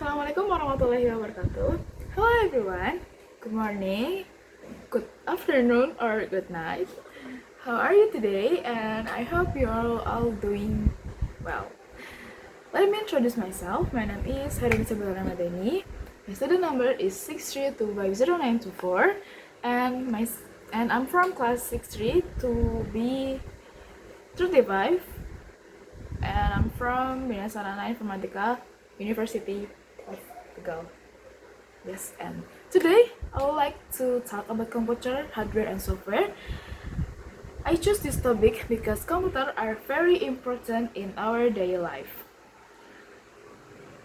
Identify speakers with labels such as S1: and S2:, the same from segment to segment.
S1: Assalamualaikum warahmatullahi wabarakatuh. Hello everyone. Good morning, good afternoon, or good night. How are you today? And I hope you're all doing well. Let me introduce myself. My name is Harin Sabila Ramadhani. My student number is 632500924, and I'm from class 63 to B35, and I'm from Bina Sarana Informatika University of Tegal. Yes, and today I would like to talk about computer hardware and software. I choose this topic because computers are very important in our daily life.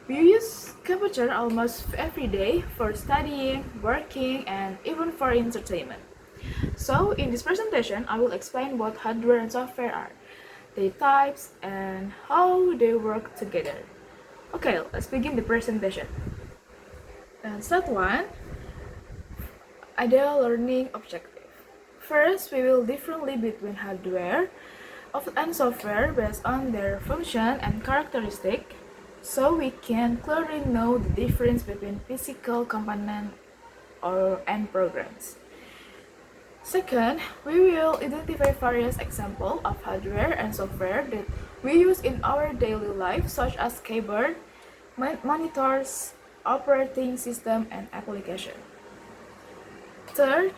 S1: We use computer almost every day for studying, working, and even for entertainment. So in this presentation, I will explain what hardware and software are, their types, and how they work together. Okay, let's begin the presentation. And step 1, ideal learning objective. First, we will differentiate between hardware and software based on their function and characteristic, so we can clearly know the difference between physical component and programs. Second, we will identify various examples of hardware and software that we use in our daily life, such as keyboard, monitors, operating system, and application. Third,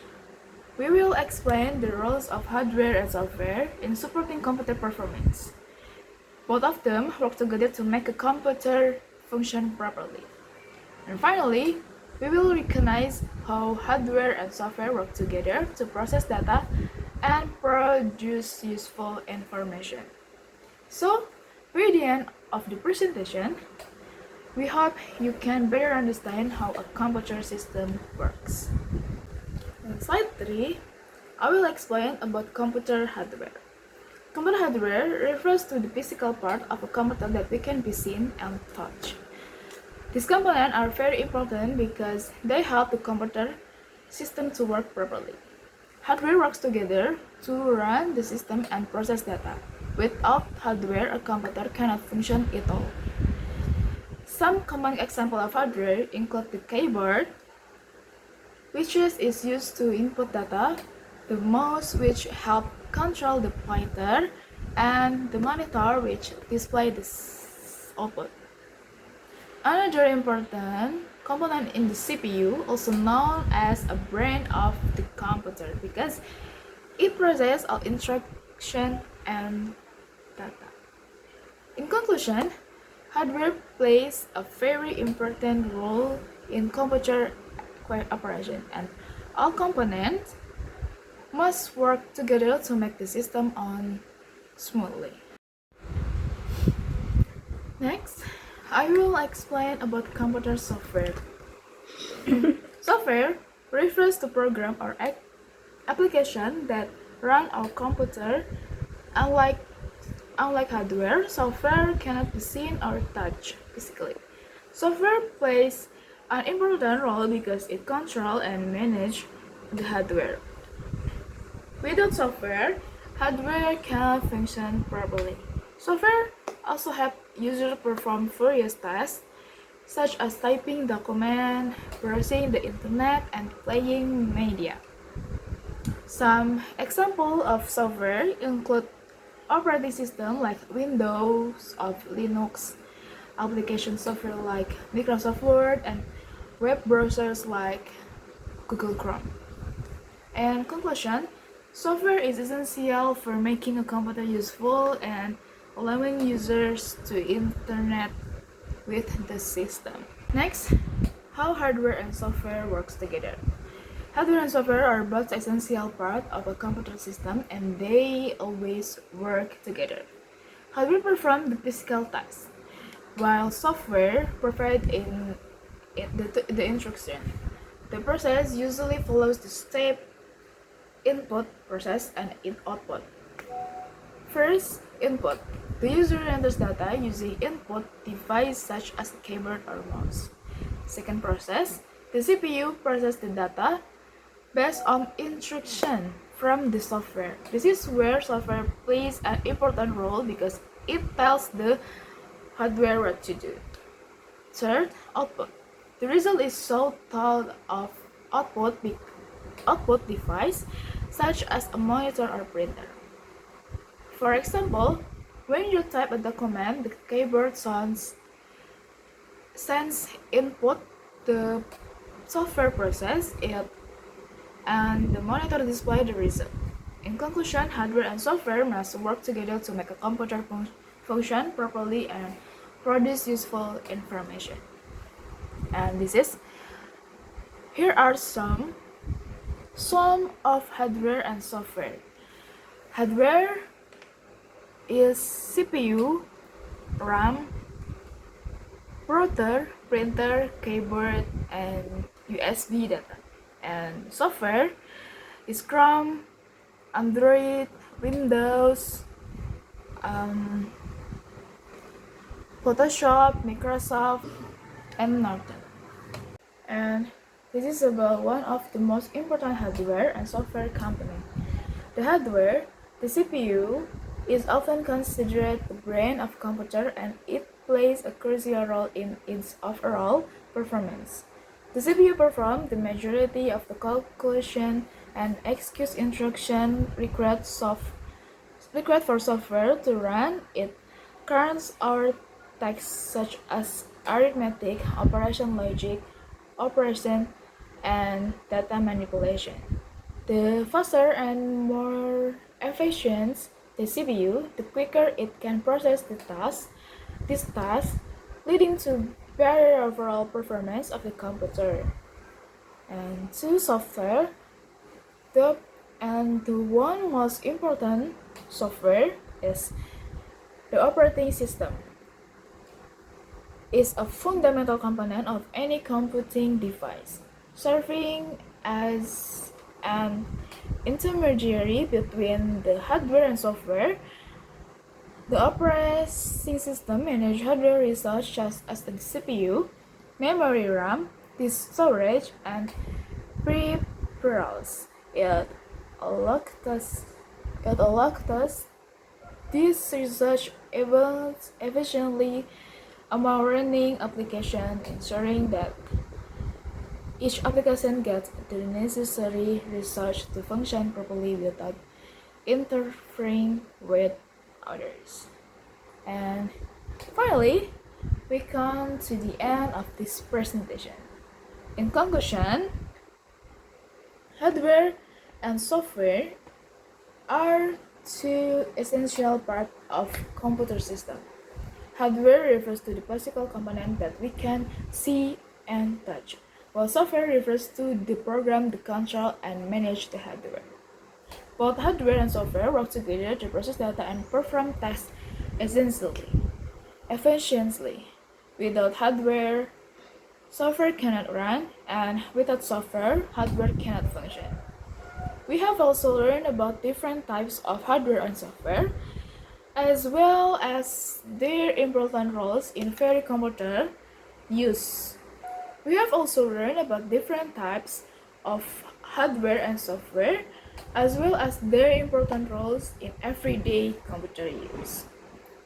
S1: we will explain the roles of hardware and software in supporting computer performance. Both of them work together to make a computer function properly. And finally, we will recognize how hardware and software work together to process data and produce useful information. So, by the end of the presentation, we hope you can better understand how a computer system works. In slide 3, I will explain about computer hardware. Computer hardware refers to the physical part of a computer that we can be seen and touch. These components are very important because they help the computer system to work properly. Hardware works together to run the system and process data. Without hardware, a computer cannot function at all. Some common examples of hardware include the keyboard, which is used to input data, the mouse, which helps control the pointer, and the monitor, which displays the output. Another important component in the CPU, also known as a brain of the computer, because it processes all instruction and data. In conclusion, hardware plays a very important role in computer operation, and all components must work together to make the system on smoothly. Next, I will explain about computer software. Software refers to program or application that run our computer. Unlike hardware, software cannot be seen or touched physically. Software plays an important role because it controls and manages the hardware. Without software, hardware cannot function properly. Software also helps users perform various tasks, such as typing documents, browsing the internet, and playing media. Some examples of software include operating systems like Windows or Linux, application software like Microsoft Word, and web browsers like Google Chrome. In conclusion, software is essential for making a computer useful and allowing users to interact with the system. Next, how hardware and software works together. Hardware and software are both essential part of a computer system and they always work together. Hardware performs the physical tasks, while software provides the instruction. The process usually follows the step input, process, and output. First, input. The user enters data using input device such as a keyboard or mouse. Second process, the CPU processes the data based on instruction from the software. This is where software plays an important role because it tells the hardware what to do. Third, output. The result is so thought of output device such as a monitor or printer. For example, when you type a document, the keyboard sends input, the software process it, and the monitor displays the result. In conclusion, hardware and software must work together to make a computer function properly and produce useful information. And here are some of hardware and software. Hardware is CPU, RAM, router, printer, keyboard, and USB data. And software is Chrome, Android, Windows, Photoshop, Microsoft, and Norton. And this is about one of the most important hardware and software company. The hardware, the CPU, is often considered the brain of computer and it plays a crucial role in its overall performance. The CPU performs the majority of the calculation and executes instruction required for software to run it. Currents or tasks such as arithmetic, operation logic, operation, and data manipulation. The faster and more efficient the CPU, the quicker it can process these tasks, leading to better overall performance of the computer. And to software, the one most important software is the operating system. Is a fundamental component of any computing device, serving as an intermediary between the hardware and software. The operating system manages hardware resources such as the CPU, memory RAM, disk storage, and peripherals. It allocates this research efficiently among running applications, ensuring that each application gets the necessary research to function properly without interfering with others. And finally, we come to the end of this presentation. In conclusion, hardware and software are two essential parts of computer system. Hardware refers to the physical component that we can see and touch, while software refers to the program, the control, and manage the hardware. Both hardware and software work together to process data and perform tasks efficiently. Without hardware, software cannot run, and without software, hardware cannot function. We have also learned about different types of hardware and software, as well as their important roles in very computer use. We have also learned about different types of hardware and software, as well as their important roles in everyday computer use.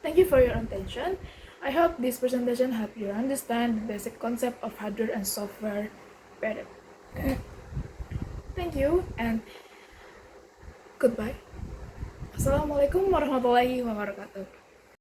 S1: Thank you for your attention. I hope this presentation helped you understand the basic concept of hardware and software better. Thank you and goodbye. Assalamualaikum warahmatullahi wabarakatuh.